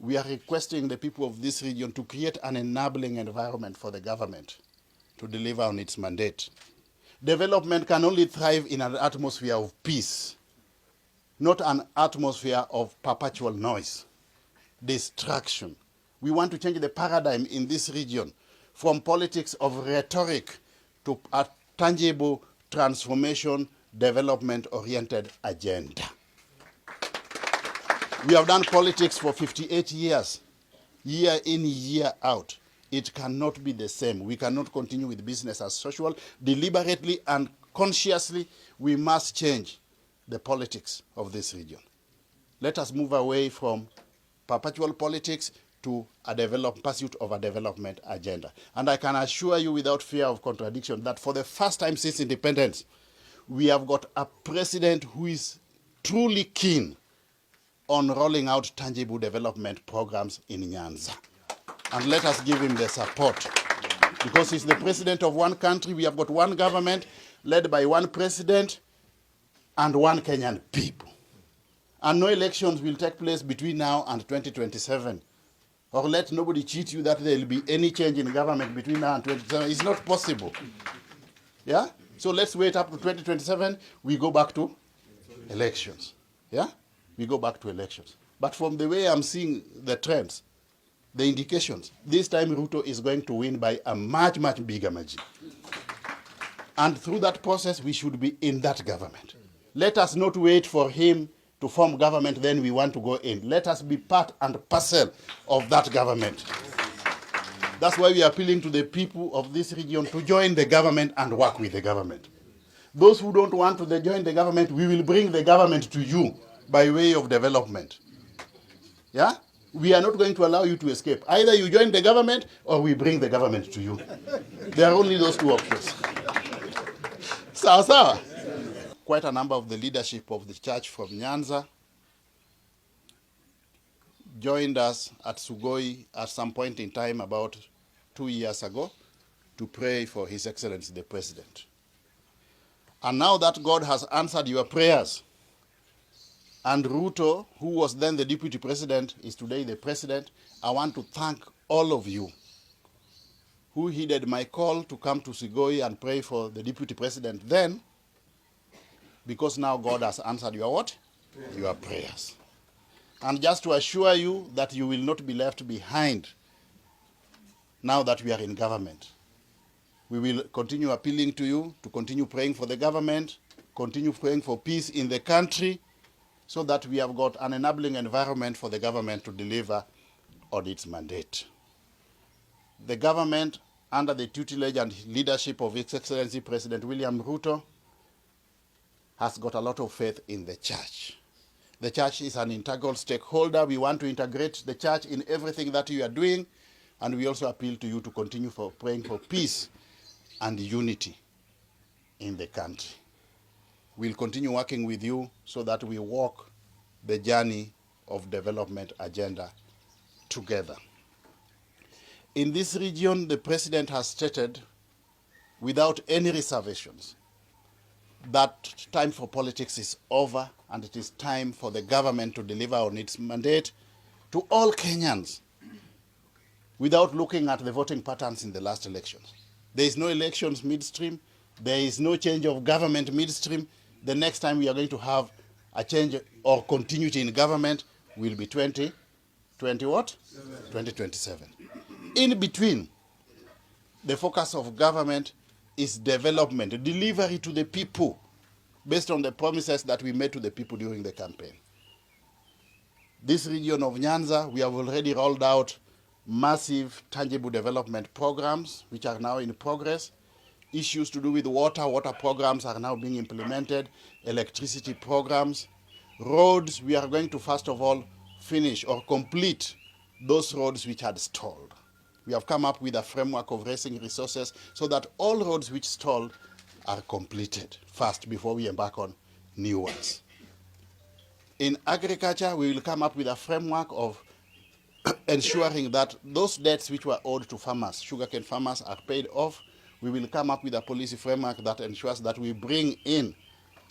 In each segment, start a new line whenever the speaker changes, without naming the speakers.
we are requesting the people of this region to create an enabling environment for the government to deliver on its mandate. Development can only thrive in an atmosphere of peace, not an atmosphere of perpetual noise, distraction. We want to change the paradigm in this region from politics of rhetoric to a tangible transformation, development-oriented agenda. We have done politics for 58 years, year in, year out. It cannot be the same. We cannot continue with business as usual. Deliberately and consciously, we must change the politics of this region. Let us move away from perpetual politics to a pursuit of a development agenda. And I can assure you without fear of contradiction that for the first time since independence, we have got a president who is truly keen on rolling out tangible development programs in Nyanza. And let us give him the support. Because he's the president of one country, we have got one government led by one president and one Kenyan people. And no elections will take place between now and 2027. Or let nobody cheat you that there will be any change in government between now and 2027. It's not possible. Yeah? So let's wait up to 2027. We go back to elections. Yeah? We go back to elections. But from the way I'm seeing the trends, the indications, this time Ruto is going to win by a much, much bigger margin. And through that process, we should be in that government. Let us not wait for him to form government, then we want to go in. Let us be part and parcel of that government. That's why we are appealing to the people of this region to join the government and work with the government. Those who don't want to join the government, we will bring the government to you by way of development. Yeah? We are not going to allow you to escape. Either you join the government or we bring the government to you. There are only those two options. Sawa sawa. Quite a number of the leadership of the church from Nyanza joined us at Sugoi at some point in time about 2 years ago to pray for His Excellency the President. And now that God has answered your prayers, and Ruto, who was then the Deputy President, is today the President, I want to thank all of you who heeded my call to come to Sugoi and pray for the Deputy President then, because now God has answered your what? Your prayers. And just to assure you that you will not be left behind now that we are in government. We will continue appealing to you to continue praying for the government, continue praying for peace in the country, so that we have got an enabling environment for the government to deliver on its mandate. The government, under the tutelage and leadership of His Excellency President William Ruto, has got a lot of faith in the church. The church is an integral stakeholder. We want to integrate the church in everything that you are doing, and we also appeal to you to continue praying for peace and unity in the country. We'll continue working with you so that we walk the journey of development agenda together. In this region, the President has stated, without any reservations, that time for politics is over and it is time for the government to deliver on its mandate to all Kenyans without looking at the voting patterns in the last elections. There is no elections midstream. There is no change of government midstream. The next time we are going to have a change or continuity in government will be 2027. In between, the focus of government is development, delivery to the people, based on the promises that we made to the people during the campaign. This region of Nyanza, we have already rolled out massive tangible development programs, which are now in progress. Issues to do with water programs are now being implemented, electricity programs. Roads, we are going to first of all finish or complete those roads which had stalled. We have come up with a framework of raising resources so that all roads which stalled are completed first before we embark on new ones. In agriculture, we will come up with a framework of ensuring that those debts which were owed to farmers, sugarcane farmers, are paid off. We will come up with a policy framework that ensures that we bring in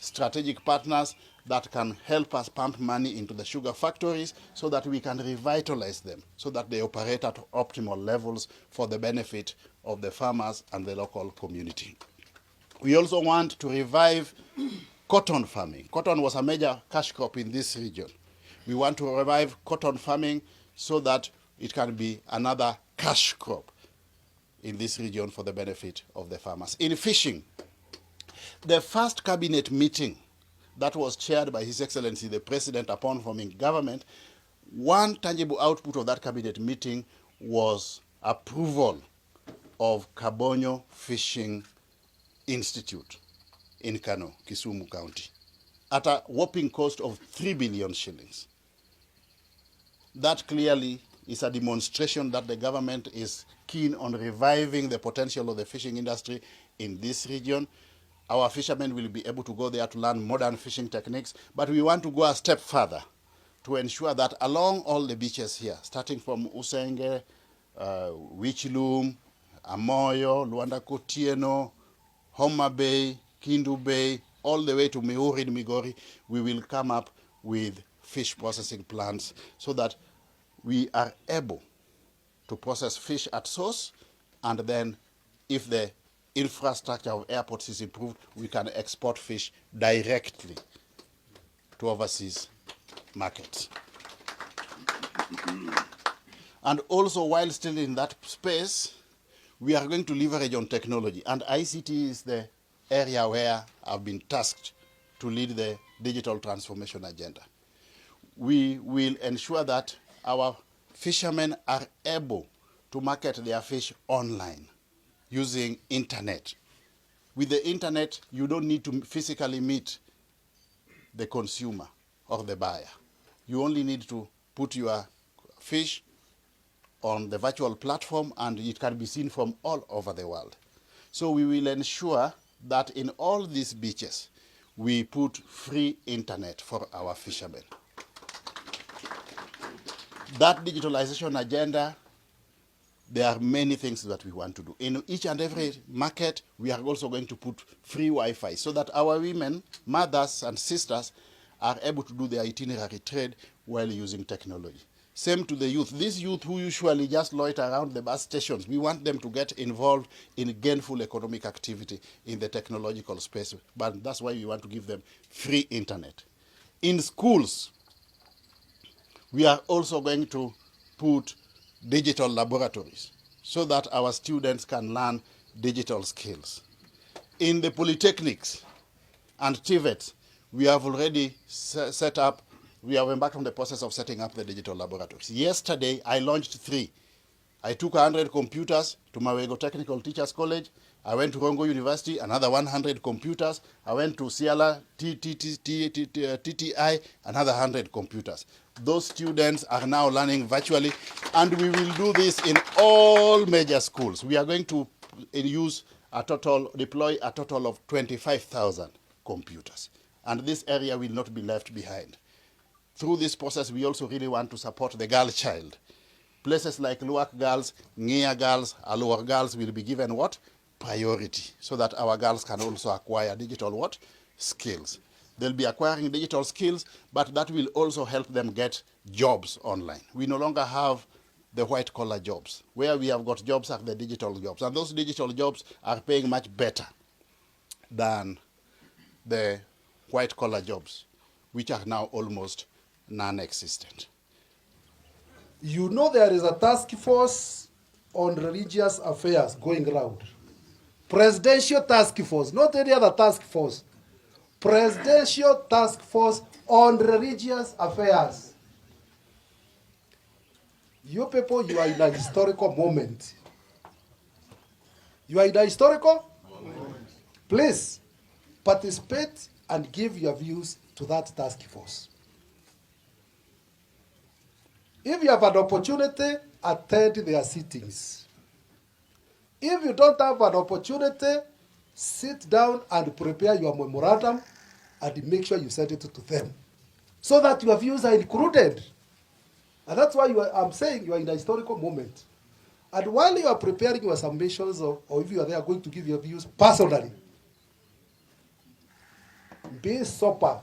strategic partners that can help us pump money into the sugar factories so that we can revitalize them, so that they operate at optimal levels for the benefit of the farmers and the local community. We also want to revive cotton farming. Cotton was a major cash crop in this region. We want to revive cotton farming so that it can be another cash crop in this region for the benefit of the farmers. In fishing, the first cabinet meeting that was chaired by His Excellency the President upon forming government, one tangible output of that cabinet meeting was approval of Kabonyo Fishing Institute in Kano, Kisumu County, at a whopping cost of 3 billion shillings. That clearly is a demonstration that the government is keen on reviving the potential of the fishing industry in this region. Our fishermen will be able to go there to learn modern fishing techniques, but we want to go a step further to ensure that along all the beaches here, starting from Usenge, Wichilum, Amoyo, Luanda Kotieno, Homa Bay, Kindu Bay, all the way to Miuri and Migori, we will come up with fish processing plants so that we are able to process fish at source, and then if the infrastructure of airports is improved, we can export fish directly to overseas markets. And also, while still in that space, we are going to leverage on technology. And ICT is the area where I've been tasked to lead the digital transformation agenda. We will ensure that our fishermen are able to market their fish online using internet. With the internet, you don't need to physically meet the consumer or the buyer. You only need to put your fish on the virtual platform and it can be seen from all over the world. So we will ensure that in all these beaches, we put free internet for our fishermen. That digitalization agenda, there are many things that we want to do. In each and every market, we are also going to put free Wi-Fi so that our women, mothers and sisters are able to do their itinerary trade while using technology. Same to the youth. These youth who usually just loiter around the bus stations, we want them to get involved in gainful economic activity in the technological space. But that's why we want to give them free internet. In schools, we are also going to put digital laboratories so that our students can learn digital skills. In the polytechnics and TVETs, we have already set up, we have embarked on the process of setting up the digital laboratories. Yesterday, I launched 3. I took 100 computers to Mawego Technical Teachers College. I went to Rongo University, another 100 computers. I went to Siala TTI, another 100 computers. Those students are now learning virtually, and we will do this in all major schools. We are going to deploy a total of 25,000 computers. And this area will not be left behind. Through this process, we also really want to support the girl child. Places like Luak girls, Ngea girls, Alua girls will be given what? Priority, so that our girls can also acquire digital what? Skills. They'll be acquiring digital skills, but that will also help them get jobs online. We no longer have the white-collar jobs. Where we have got jobs are the digital jobs. And those digital jobs are paying much better than the white-collar jobs, which are now almost non-existent.
You know there is a task force on religious affairs going around. Presidential task force, not any other task force. Presidential task force on religious affairs. You people, you are in a historical moment. You are in a historical moment. Please participate and give your views to that task force. If you have an opportunity, attend their sittings. If you don't have an opportunity, sit down and prepare your memorandum and make sure you send it to them so that your views are included. And that's why I'm saying you are in a historical moment. And while you are preparing your submissions, or if you are there going to give your views personally, Be sober.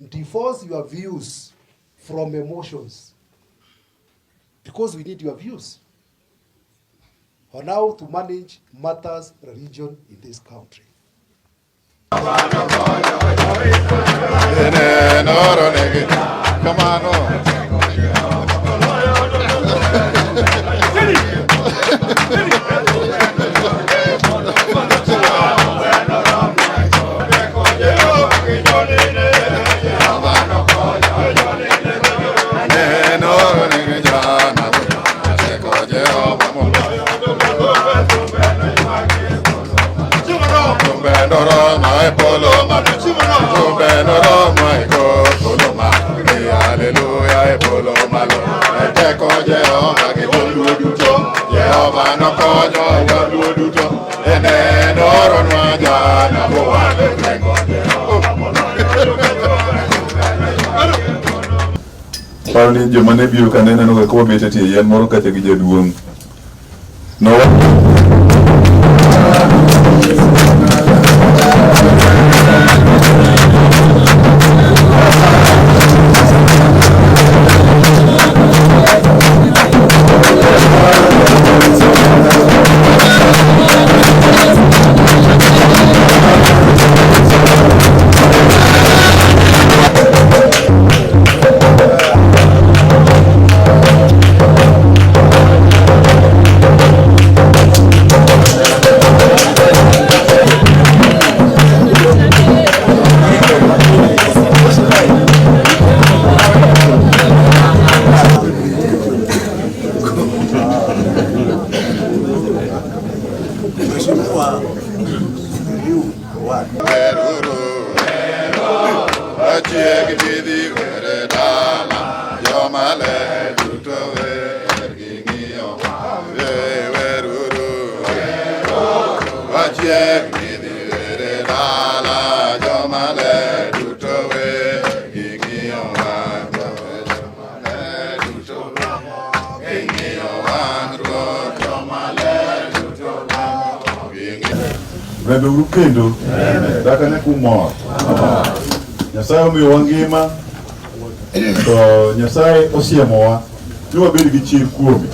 Divorce your views from emotions, because we need your views on how to manage matters religion in this country.
Come on,
Parni joma ne biro ka neno ga ko bet tie yien moro kacha gi jaduong'. No. Vendo urukendo daka ne kumor Nyasaye omiyowa ngima to Nyasaye osiemowa ni wabed gi chir kuome.